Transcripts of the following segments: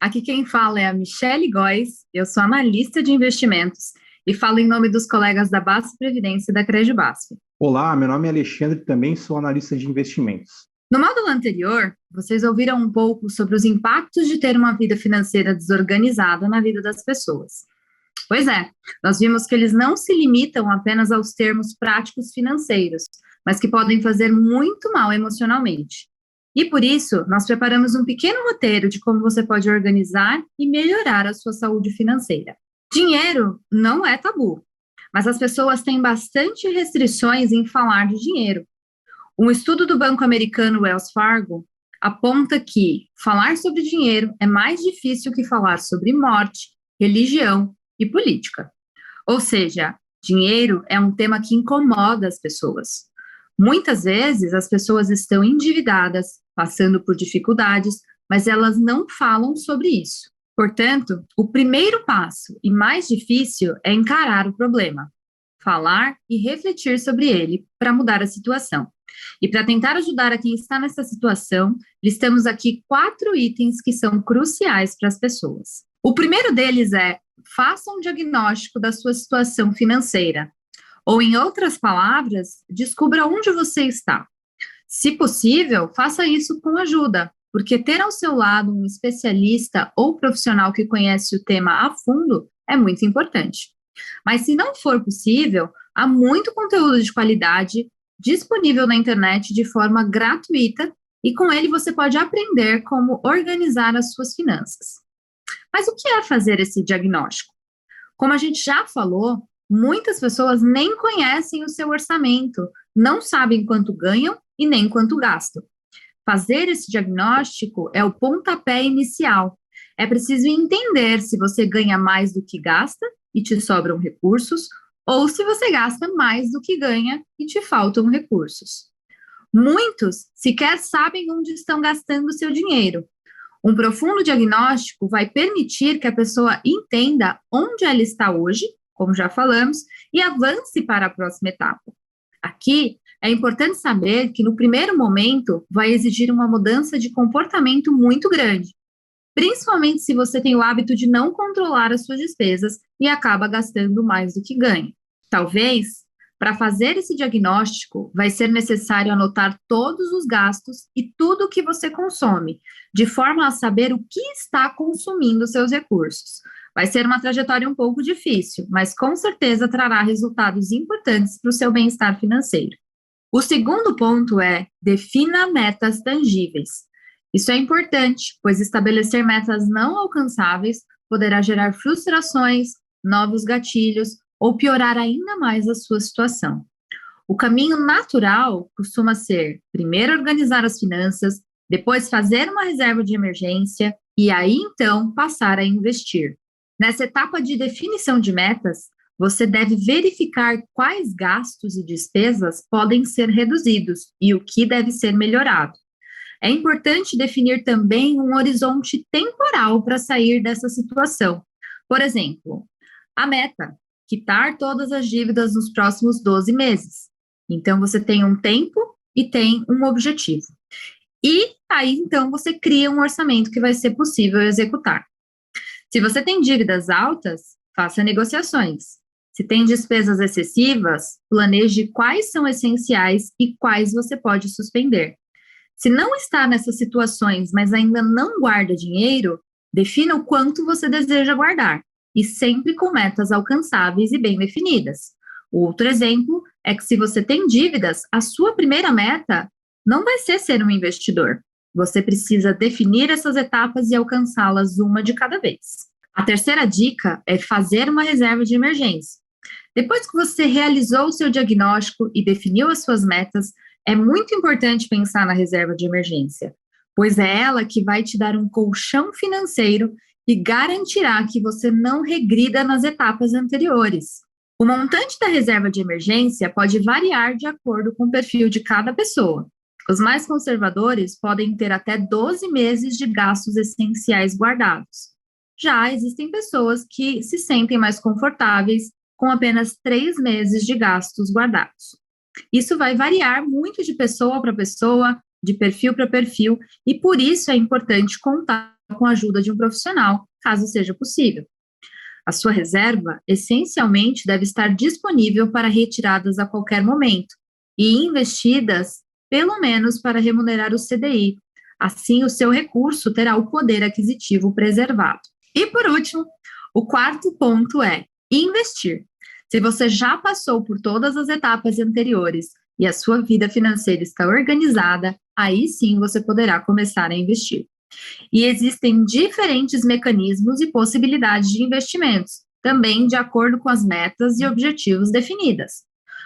Aqui quem fala é a Michele Góes, eu sou analista de investimentos e falo em nome dos colegas da Basf Previdência e da Credibasf. Olá, meu nome é Alexandre, também sou analista de investimentos. No módulo anterior, vocês ouviram um pouco sobre os impactos de ter uma vida financeira desorganizada na vida das pessoas. Pois é, nós vimos que eles não se limitam apenas aos termos práticos financeiros, mas que podem fazer muito mal emocionalmente. E por isso, nós preparamos um pequeno roteiro de como você pode organizar e melhorar a sua saúde financeira. Dinheiro não é tabu, mas as pessoas têm bastante restrições em falar de dinheiro. Um estudo do banco americano Wells Fargo aponta que falar sobre dinheiro é mais difícil que falar sobre morte, religião e política. Ou seja, dinheiro é um tema que incomoda as pessoas. Muitas vezes as pessoas estão endividadas, passando por dificuldades, mas elas não falam sobre isso. Portanto, o primeiro passo e mais difícil é encarar o problema, falar e refletir sobre ele para mudar a situação. E para tentar ajudar a quem está nessa situação, listamos aqui 4 itens que são cruciais para as pessoas. O primeiro deles é: faça um diagnóstico da sua situação financeira. Ou, em outras palavras, descubra onde você está. Se possível, faça isso com ajuda, porque ter ao seu lado um especialista ou profissional que conhece o tema a fundo é muito importante. Mas se não for possível, há muito conteúdo de qualidade disponível na internet de forma gratuita e com ele você pode aprender como organizar as suas finanças. Mas o que é fazer esse diagnóstico? Como a gente já falou, muitas pessoas nem conhecem o seu orçamento, não sabem quanto ganham e nem quanto gastam. Fazer esse diagnóstico é o pontapé inicial. É preciso entender se você ganha mais do que gasta e te sobram recursos, ou se você gasta mais do que ganha e te faltam recursos. Muitos sequer sabem onde estão gastando o seu dinheiro. Um profundo diagnóstico vai permitir que a pessoa entenda onde ela está hoje, como já falamos, e avance para a próxima etapa. Aqui, é importante saber que no primeiro momento vai exigir uma mudança de comportamento muito grande, principalmente se você tem o hábito de não controlar as suas despesas e acaba gastando mais do que ganha. Talvez, para fazer esse diagnóstico, vai ser necessário anotar todos os gastos e tudo o que você consome, de forma a saber o que está consumindo seus recursos. Vai ser uma trajetória um pouco difícil, mas com certeza trará resultados importantes para o seu bem-estar financeiro. O segundo ponto é: defina metas tangíveis. Isso é importante, pois estabelecer metas não alcançáveis poderá gerar frustrações, novos gatilhos ou piorar ainda mais a sua situação. O caminho natural costuma ser primeiro organizar as finanças, depois fazer uma reserva de emergência e aí então passar a investir. Nessa etapa de definição de metas, você deve verificar quais gastos e despesas podem ser reduzidos e o que deve ser melhorado. É importante definir também um horizonte temporal para sair dessa situação. Por exemplo, a meta: quitar todas as dívidas nos próximos 12 meses. Então, você tem um tempo e tem um objetivo. E aí, então, você cria um orçamento que vai ser possível executar. Se você tem dívidas altas, faça negociações. Se tem despesas excessivas, planeje quais são essenciais e quais você pode suspender. Se não está nessas situações, mas ainda não guarda dinheiro, defina o quanto você deseja guardar, e sempre com metas alcançáveis e bem definidas. Outro exemplo é que, se você tem dívidas, a sua primeira meta não vai ser um investidor. Você precisa definir essas etapas e alcançá-las uma de cada vez. A terceira dica é fazer uma reserva de emergência. Depois que você realizou o seu diagnóstico e definiu as suas metas, é muito importante pensar na reserva de emergência, pois é ela que vai te dar um colchão financeiro e garantirá que você não regrida nas etapas anteriores. O montante da reserva de emergência pode variar de acordo com o perfil de cada pessoa. Os mais conservadores podem ter até 12 meses de gastos essenciais guardados. Já existem pessoas que se sentem mais confortáveis com apenas 3 meses de gastos guardados. Isso vai variar muito de pessoa para pessoa, de perfil para perfil, e por isso é importante contar com a ajuda de um profissional, caso seja possível. A sua reserva, essencialmente, deve estar disponível para retiradas a qualquer momento e investidas, pelo menos, para remunerar o CDI. Assim, o seu recurso terá o poder aquisitivo preservado. E, por último, o quarto ponto é investir. Se você já passou por todas as etapas anteriores e a sua vida financeira está organizada, aí sim você poderá começar a investir. E existem diferentes mecanismos e possibilidades de investimentos, também de acordo com as metas e objetivos definidas.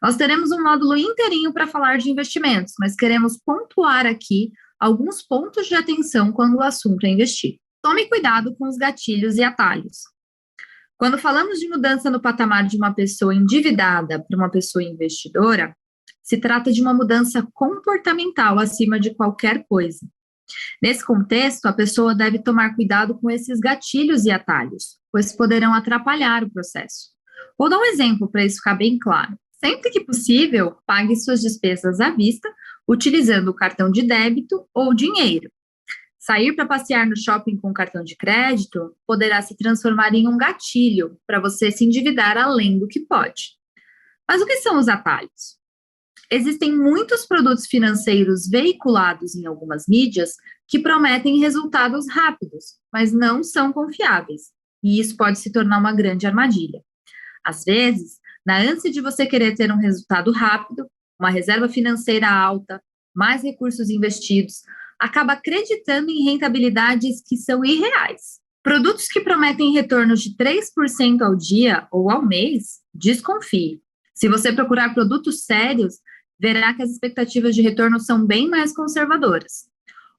Nós teremos um módulo inteirinho para falar de investimentos, mas queremos pontuar aqui alguns pontos de atenção quando o assunto é investir. Tome cuidado com os gatilhos e atalhos. Quando falamos de mudança no patamar de uma pessoa endividada para uma pessoa investidora, se trata de uma mudança comportamental acima de qualquer coisa. Nesse contexto, a pessoa deve tomar cuidado com esses gatilhos e atalhos, pois poderão atrapalhar o processo. Vou dar um exemplo para isso ficar bem claro. Sempre que possível, pague suas despesas à vista, utilizando o cartão de débito ou dinheiro. Sair para passear no shopping com cartão de crédito poderá se transformar em um gatilho para você se endividar além do que pode. Mas o que são os atalhos? Existem muitos produtos financeiros veiculados em algumas mídias que prometem resultados rápidos, mas não são confiáveis, e isso pode se tornar uma grande armadilha. Às vezes, na ânsia de você querer ter um resultado rápido, uma reserva financeira alta, mais recursos investidos, acaba acreditando em rentabilidades que são irreais. Produtos que prometem retornos de 3% ao dia ou ao mês, desconfie. Se você procurar produtos sérios, verá que as expectativas de retorno são bem mais conservadoras.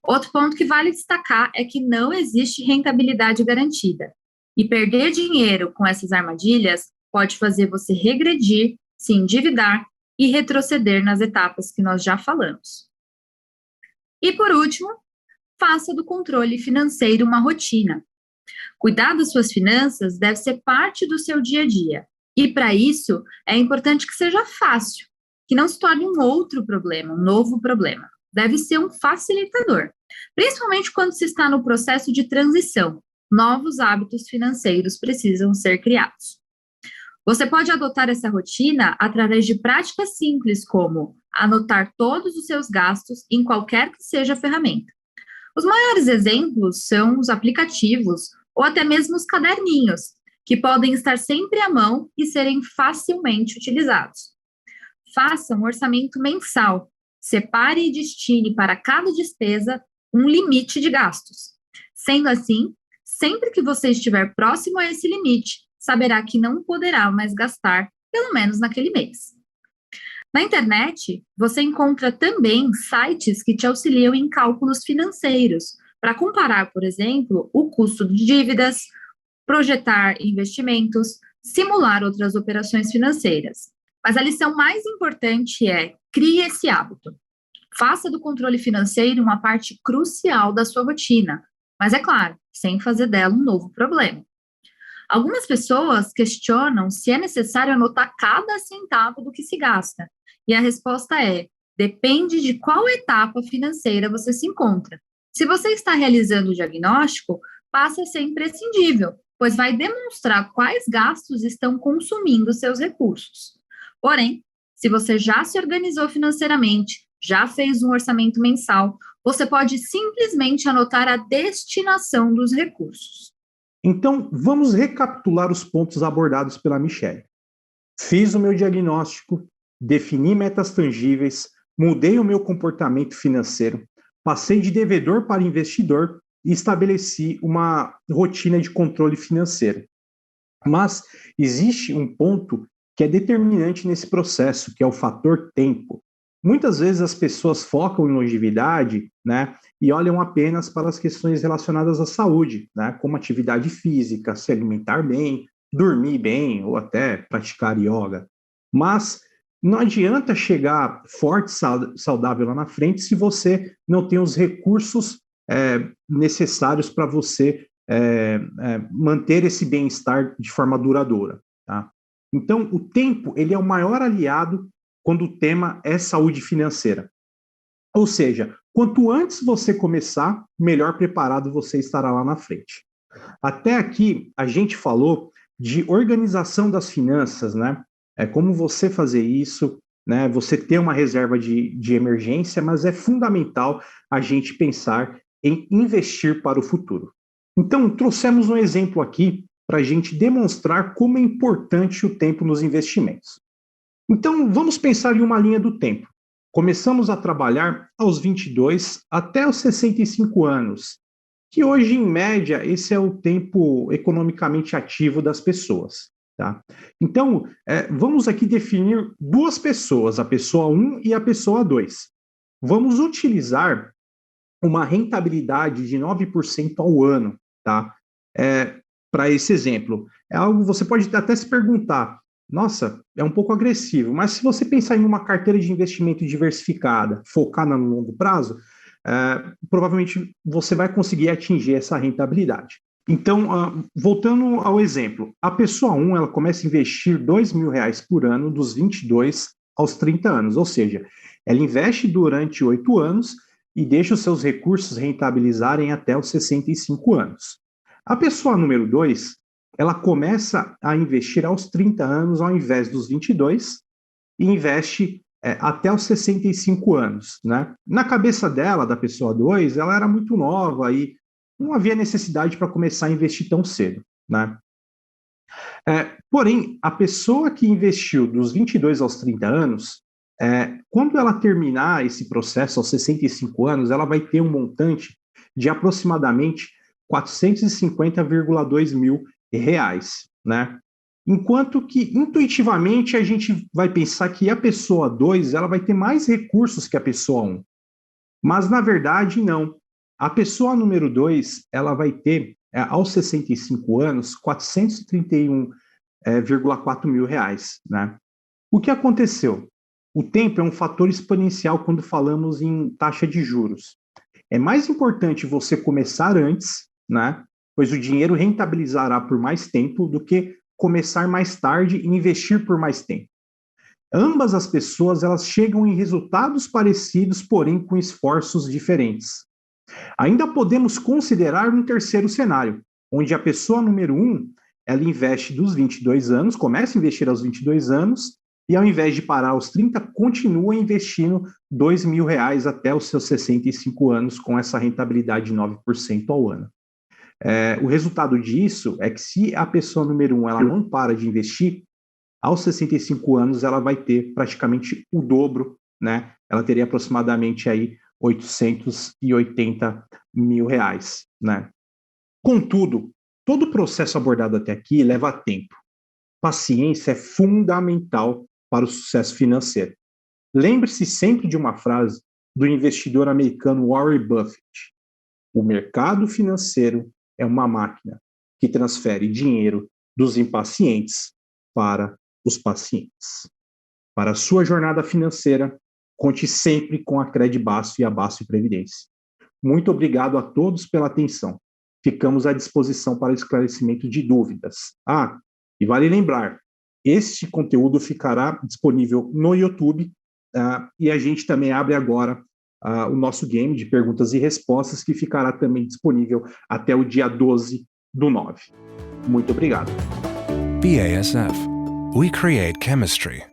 Outro ponto que vale destacar é que não existe rentabilidade garantida. E perder dinheiro com essas armadilhas pode fazer você regredir, se endividar e retroceder nas etapas que nós já falamos. E por último, faça do controle financeiro uma rotina. Cuidar das suas finanças deve ser parte do seu dia a dia. E para isso, é importante que seja fácil, que não se torne um outro problema, um novo problema. Deve ser um facilitador, principalmente quando se está no processo de transição. Novos hábitos financeiros precisam ser criados. Você pode adotar essa rotina através de práticas simples, como anotar todos os seus gastos em qualquer que seja a ferramenta. Os maiores exemplos são os aplicativos ou até mesmo os caderninhos, que podem estar sempre à mão e serem facilmente utilizados. Faça um orçamento mensal. Separe e destine para cada despesa um limite de gastos. Sendo assim, sempre que você estiver próximo a esse limite, saberá que não poderá mais gastar, pelo menos naquele mês. Na internet, você encontra também sites que te auxiliam em cálculos financeiros, para comparar, por exemplo, o custo de dívidas, projetar investimentos, simular outras operações financeiras. Mas a lição mais importante é: crie esse hábito. Faça do controle financeiro uma parte crucial da sua rotina, mas é claro, sem fazer dela um novo problema. Algumas pessoas questionam se é necessário anotar cada centavo do que se gasta, e a resposta é: depende de qual etapa financeira você se encontra. Se você está realizando o diagnóstico, passa a ser imprescindível, pois vai demonstrar quais gastos estão consumindo seus recursos. Porém, se você já se organizou financeiramente, já fez um orçamento mensal, você pode simplesmente anotar a destinação dos recursos. Então, vamos recapitular os pontos abordados pela Michelle. Fiz o meu diagnóstico, defini metas tangíveis, mudei o meu comportamento financeiro, passei de devedor para investidor e estabeleci uma rotina de controle financeiro. Mas existe um ponto que é determinante nesse processo, que é o fator tempo. Muitas vezes as pessoas focam em longevidade, né, e olham apenas para as questões relacionadas à saúde, né, como atividade física, se alimentar bem, dormir bem ou até praticar yoga. Mas não adianta chegar forte, saudável lá na frente se você não tem os recursos necessários para você manter esse bem-estar de forma duradoura. Tá? Então, o tempo ele é o maior aliado quando o tema é saúde financeira. Ou seja, Quanto antes você começar, melhor preparado você estará lá na frente. Até aqui, a gente falou de organização das finanças, né? É como você fazer isso, né? Você ter uma reserva de emergência, mas é fundamental a gente pensar em investir para o futuro. Então, trouxemos um exemplo aqui para a gente demonstrar como é importante o tempo nos investimentos. Então, vamos pensar em uma linha do tempo. Começamos a trabalhar aos 22 até os 65 anos, que hoje, em média, esse é o tempo economicamente ativo das pessoas. Tá? Então, vamos aqui definir duas pessoas, a pessoa 1 e a pessoa 2. Vamos utilizar uma rentabilidade de 9% ao ano, tá? Para esse exemplo. É algo, você pode até se perguntar, nossa, é um pouco agressivo, mas se você pensar em uma carteira de investimento diversificada, focada no longo prazo, provavelmente você vai conseguir atingir essa rentabilidade. Então, voltando ao exemplo, a pessoa 1, ela começa a investir R$2.000 por ano dos 22 aos 30 anos, ou seja, ela investe durante 8 anos e deixa os seus recursos rentabilizarem até os 65 anos. A pessoa número 2, ela começa a investir aos 30 anos ao invés dos 22 e investe até os 65 anos, né? Na cabeça dela, da pessoa 2, ela era muito nova e não havia necessidade para começar a investir tão cedo, né? Porém, a pessoa que investiu dos 22 aos 30 anos, quando ela terminar esse processo aos 65 anos, ela vai ter um montante de aproximadamente R$450,2 mil, né? Enquanto que, intuitivamente, a gente vai pensar que a pessoa 2 ela vai ter mais recursos que a pessoa 1. Mas, na verdade, não. A pessoa número 2 ela vai ter, aos 65 anos, R$431,4 mil, né? O que aconteceu? O tempo é um fator exponencial quando falamos em taxa de juros. É mais importante você começar antes, né? Pois o dinheiro rentabilizará por mais tempo do que começar mais tarde e investir por mais tempo. Ambas as pessoas elas chegam em resultados parecidos, porém com esforços diferentes. Ainda podemos considerar um terceiro cenário, onde a pessoa número 1, ela investe dos 22 anos, começa a investir aos 22 anos, e ao invés de parar aos 30, continua investindo R$2.000 até os seus 65 anos, com essa rentabilidade de 9% ao ano. O resultado disso é que se a pessoa número 1 ela não para de investir, aos 65 anos ela vai ter praticamente o dobro, né? Ela teria aproximadamente aí R$880 mil, né? Contudo, todo o processo abordado até aqui leva tempo. Paciência é fundamental para o sucesso financeiro. Lembre-se sempre de uma frase do investidor americano Warren Buffett: o mercado financeiro é uma máquina que transfere dinheiro dos impacientes para os pacientes. Para a sua jornada financeira, conte sempre com a Credibasto e a Basto Previdência. Muito obrigado a todos pela atenção. Ficamos à disposição para esclarecimento de dúvidas. E vale lembrar, este conteúdo ficará disponível no YouTube e a gente também abre agora o nosso game de perguntas e respostas, que ficará também disponível até o dia 12/9. Muito obrigado. BASF. We create chemistry.